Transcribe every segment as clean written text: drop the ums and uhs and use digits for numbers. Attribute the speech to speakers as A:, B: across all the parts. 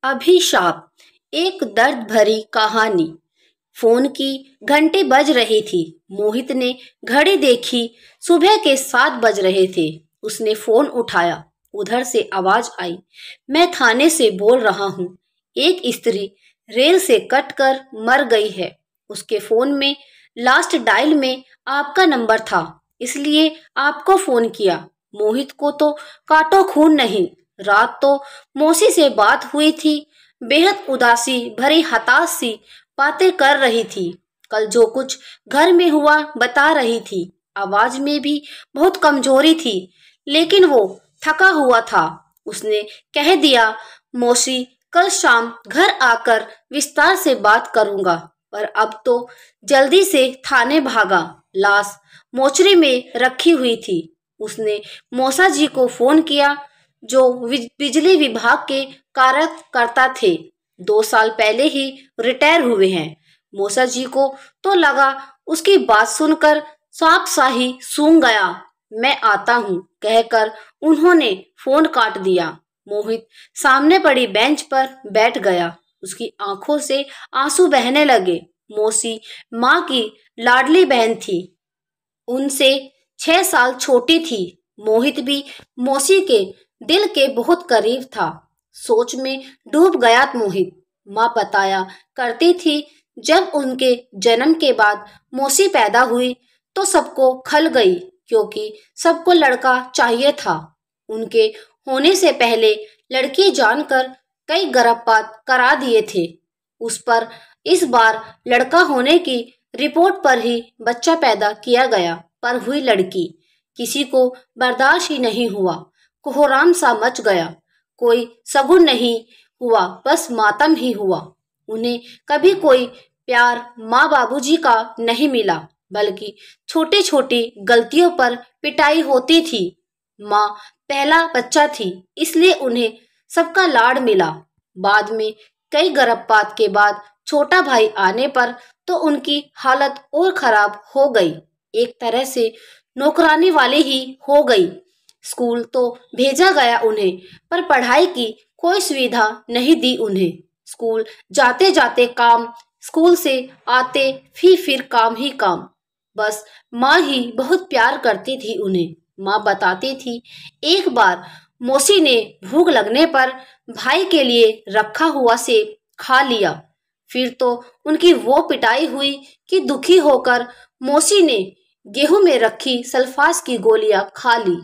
A: अभिशाप। एक दर्द भरी कहानी। फोन की घंटी बज रही थी। मोहित ने घड़ी देखी। सुबह के 7 बज रहे थे। उसने फोन उठाया। उधर से आवाज आई, मैं थाने से बोल रहा हूँ। एक स्त्री रेल से कटकर मर गई है। उसके फोन में लास्ट डायल में आपका नंबर था, इसलिए आपको फोन किया। मोहित को तो काटो खून नहीं। रात तो मौसी से बात हुई थी। बेहद उदासी भरी हताश सी बातें कर रही थी। कल जो कुछ घर में हुआ बता रही थी। आवाज में भी बहुत कमजोरी थी, लेकिन वो थका हुआ था। उसने कह दिया, मौसी कल शाम घर आकर विस्तार से बात करूंगा। पर अब तो जल्दी से थाने भागा। लाश मोचरी में रखी हुई थी। उसने मौसा जी को फोन किया, जो बिजली विभाग के कार्यकर्ता थे। 2 साल पहले ही रिटायर हुए हैं। मौसा जी को तो लगा उसकी बात सुनकर सांप सा ही सूंघ गया। मैं आता हूँ कहकर उन्होंने फोन काट दिया। मोहित सामने पड़ी बेंच पर बैठ गया। उसकी आंखों से आंसू बहने लगे। मौसी माँ की लाडली बहन थी। उनसे 6 साल छोटी थी। मोहित भी मौसी के दिल के बहुत करीब था। सोच में डूब गया मोहित। माँ बताया करती थी, जब उनके जन्म के बाद मौसी पैदा हुई तो सबको खल गई, क्योंकि सबको लड़का चाहिए था। उनके होने से पहले लड़की जानकर कई गर्भपात करा दिए थे। उस पर इस बार लड़का होने की रिपोर्ट पर ही बच्चा पैदा किया गया, पर हुई लड़की। किसी को बर्दाश्त ही नहीं हुआ। कोहराम सा मच गया। कोई सगुन नहीं हुआ, बस मातम ही हुआ। उन्हें कभी कोई प्यार माँ बाबूजी का नहीं मिला, बल्कि छोटी छोटी गलतियों पर पिटाई होती थी। माँ पहला बच्चा थी, इसलिए उन्हें सबका लाड मिला। बाद में कई गर्भपात के बाद छोटा भाई आने पर तो उनकी हालत और खराब हो गई। एक तरह से नौकरानी वाली ही हो गई। स्कूल तो भेजा गया उन्हें, पर पढ़ाई की कोई सुविधा नहीं दी उन्हें। स्कूल जाते जाते काम, स्कूल से आते फिर काम ही काम। बस माँ ही बहुत प्यार करती थी उन्हें। माँ बताती थी, एक बार मौसी ने भूख लगने पर भाई के लिए रखा हुआ सेब खा लिया। फिर तो उनकी वो पिटाई हुई कि दुखी होकर मौसी ने गेहूं में रखी सल्फास की गोलियां खा ली।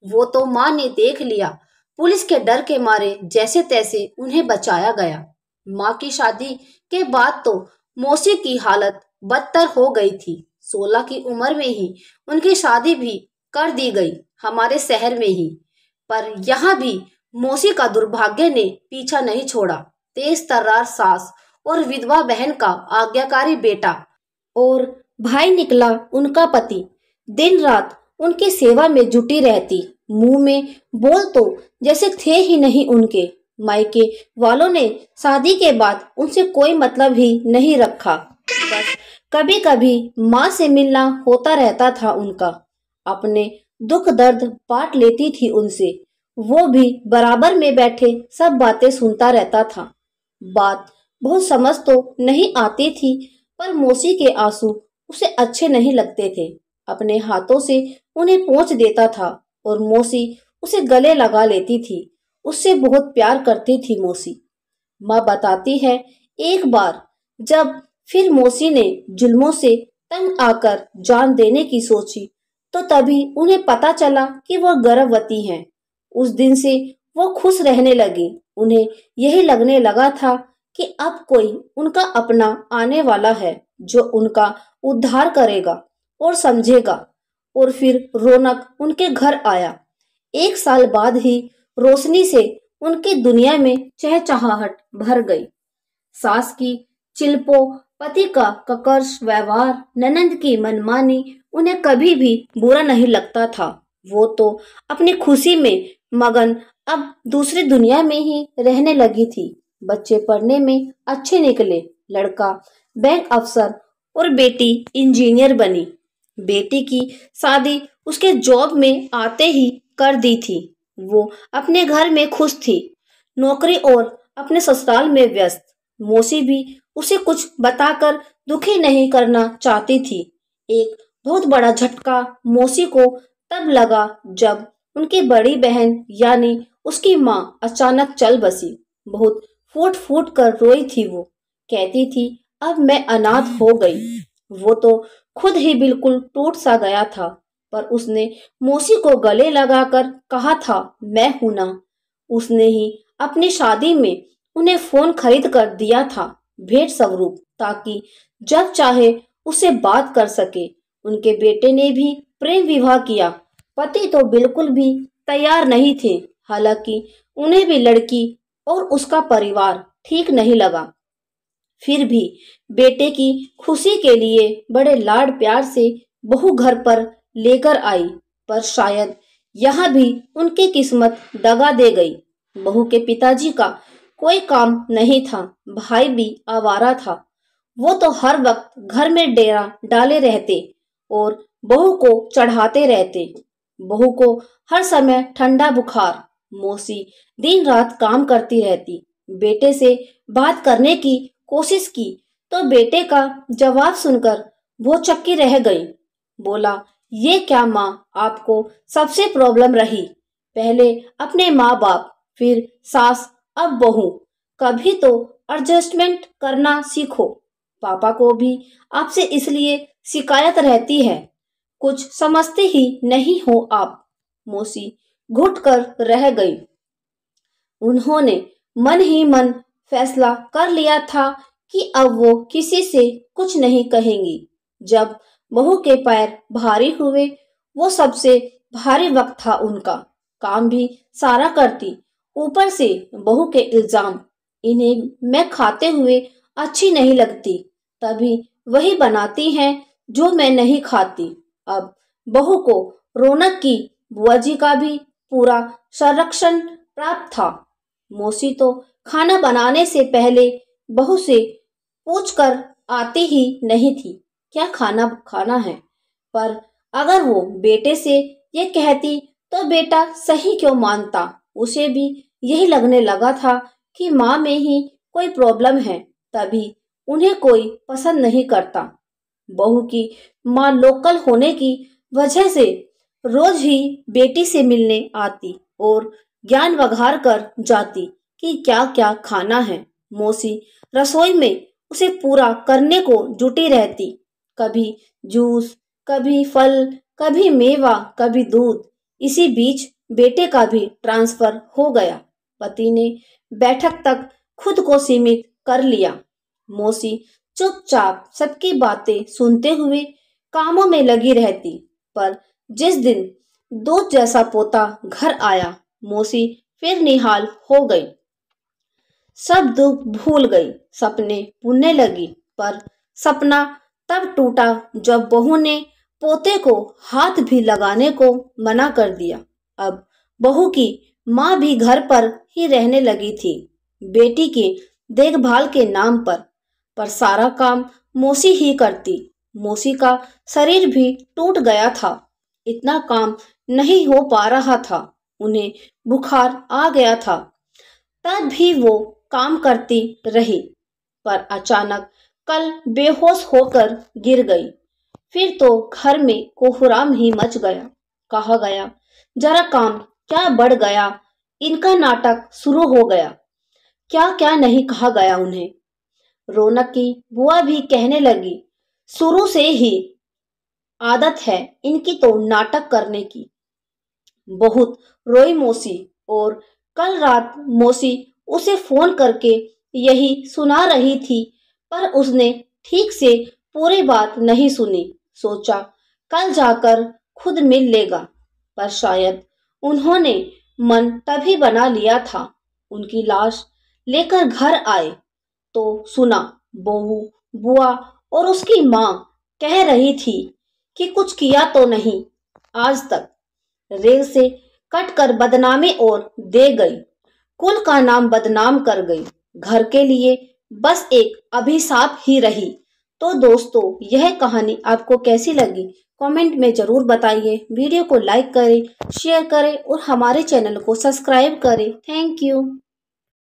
A: वो तो माँ ने देख लिया। पुलिस के डर के मारे जैसे तैसे उन्हें बचाया गया। माँ की शादी के बाद तो मौसी की हालत बदतर हो गई थी। 16 की उम्र में ही उनकी शादी भी कर दी गई, हमारे शहर में ही। पर यहाँ भी मौसी का दुर्भाग्य ने पीछा नहीं छोड़ा। तेज तर्रार सास और विधवा बहन का आज्ञाकारी बेटा और भाई निकला उनका पति। दिन रात उनकी सेवा में जुटी रहती। मुंह में बोल तो जैसे थे ही नहीं उनके। मायके वालों ने शादी के बाद उनसे कोई मतलब ही नहीं रखा। बस कभी कभी माँ से मिलना होता रहता था उनका। अपने दुख दर्द बांट लेती थी उनसे। वो भी बराबर में बैठे सब बातें सुनता रहता था। बात बहुत समझ तो नहीं आती थी, पर मौसी के आंसू उसे अच्छे नहीं लगते थे। अपने हाथों से उन्हें पोंछ देता था और मौसी उसे गले लगा लेती थी। उससे बहुत प्यार करती थी मौसी। माँ बताती है, एक बार जब फिर मौसी ने जुल्मों से तंग आकर जान देने की सोची, तो तभी उन्हें पता चला कि वो गर्भवती हैं। उस दिन से वो खुश रहने लगी। उन्हें यही लगने लगा था कि अब कोई उनका अपना आने वाला है, जो उनका उद्धार करेगा और समझेगा। और फिर रौनक उनके घर आया। 1 साल बाद ही रोशनी से उनकी दुनिया में चहचहाहट भर गई। सास की चिल्पो, पति का ककर्ष व्यवहार, ननंद की मनमानी उन्हें कभी भी बुरा नहीं लगता था। वो तो अपनी खुशी में मगन अब दूसरी दुनिया में ही रहने लगी थी। बच्चे पढ़ने में अच्छे निकले। लड़का बैंक अफसर और बेटी इंजीनियर बनी। बेटी की शादी उसके जॉब में आते ही कर दी थी। वो अपने घर में खुश थी। नौकरी और अपने ससुराल में व्यस्त। मौसी भी उसे कुछ बताकर दुखी नहीं करना चाहती थी। एक बहुत बड़ा झटका मौसी को तब लगा जब उनकी बड़ी बहन यानी उसकी माँ अचानक चल बसी। बहुत फूट फूट कर रोई थी वो। कहती थी, अब मैं अनाथ हो गई। वो तो खुद ही बिल्कुल टूट सा गया था, पर उसने मौसी को गले लगाकर कहा था, मैं हूं ना। उसने ही अपनी शादी में उन्हें फोन खरीद कर दिया था भेंट स्वरूप, ताकि जब चाहे उससे बात कर सके। उनके बेटे ने भी प्रेम विवाह किया। पति तो बिल्कुल भी तैयार नहीं थे। हालांकि उन्हें भी लड़की और उसका परिवार ठीक नहीं लगा। फिर भी बेटे की खुशी के लिए बड़े लाड प्यार से बहू घर पर लेकर आई, पर शायद यहाँ भी उनकी किस्मत दगा दे गई। बहू के पिताजी का कोई काम नहीं था, भाई भी आवारा था। वो तो हर वक्त घर में डेरा डाले रहते और बहू को चढ़ाते रहते। बहू को हर समय ठंडा बुखार। मौसी दिन रात काम करती रहती। बेटे से बात करने की कोशिश की तो बेटे का जवाब सुनकर वो चक्की रह गई। बोला, ये क्या माँ, आपको सबसे प्रॉब्लम रही। पहले अपने माँ बाप, फिर सास, अब बहू। कभी तो एडजस्टमेंट करना सीखो। पापा को भी आपसे इसलिए शिकायत रहती है, कुछ समझते ही नहीं हो आप। मौसी घुट कर रह गई। उन्होंने मन ही मन फैसला कर लिया था कि अब वो किसी से कुछ नहीं कहेंगी। जब बहू के पैर भारी हुए, वो सबसे भारी वक्त था उनका। काम भी सारा करती, ऊपर से बहू के इल्जाम। इन्हें मैं खाते हुए अच्छी नहीं लगती, तभी वही बनाती हैं जो मैं नहीं खाती। अब बहू को रौनक की बुआ जी का भी पूरा संरक्षण प्राप्त था। मौसी तो खाना बनाने से पहले बहू से पूछकर आती ही नहीं थी क्या खाना खाना है। पर अगर वो बेटे से ये कहती तो बेटा सही क्यों मानता। उसे भी यही लगने लगा था कि माँ में ही कोई प्रॉब्लम है, तभी उन्हें कोई पसंद नहीं करता। बहू की माँ लोकल होने की वजह से रोज ही बेटी से मिलने आती और ज्ञान वघार कर जाती कि क्या क्या खाना है। मौसी रसोई में उसे पूरा करने को जुटी रहती। कभी जूस, कभी फल, कभी मेवा, कभी दूध। इसी बीच बेटे का भी ट्रांसफर हो गया। पति ने बैठक तक खुद को सीमित कर लिया। मौसी चुपचाप सबकी बातें सुनते हुए कामों में लगी रहती। पर जिस दिन दूध जैसा पोता घर आया, मौसी फिर निहाल हो गई। सब दुख भूल गई, सपने बुनने लगी। पर सपना तब टूटा जब बहू ने पोते को हाथ भी लगाने को मना कर दिया। अब बहू की माँ भी घर पर ही रहने लगी थी, बेटी की देखभाल के नाम पर सारा काम मौसी ही करती। मौसी का शरीर भी टूट गया था, इतना काम नहीं हो पा रहा था। उन्हें बुखार आ गया था, तब भी वो काम करती रही। पर अचानक कल बेहोश होकर गिर गई। फिर तो घर में कोहराम ही मच गया। कहा गया जरा काम क्या बढ़ गया, इनका नाटक शुरू हो गया। क्या क्या नहीं कहा गया उन्हें। रौनक की बुआ भी कहने लगी, शुरू से ही आदत है इनकी तो नाटक करने की। बहुत रोई मौसी, और कल रात मौसी उसे फोन करके यही सुना रही थी, पर उसने ठीक से पूरी बात नहीं सुनी। सोचा कल जाकर खुद मिल लेगा, पर शायद उन्होंने मन तभी बना लिया था। उनकी लाश लेकर घर आए तो सुना बहू, बुआ और उसकी माँ कह रही थी कि कुछ किया तो नहीं आज तक। रेल से कट कर बदनामी और दे गई, कुल का नाम बदनाम कर गई। घर के लिए बस एक अभिशाप ही रही। तो दोस्तों, यह कहानी आपको कैसी लगी कमेंट में जरूर बताइए। वीडियो को लाइक करें, शेयर करें और हमारे चैनल को सब्सक्राइब करें। Thank you.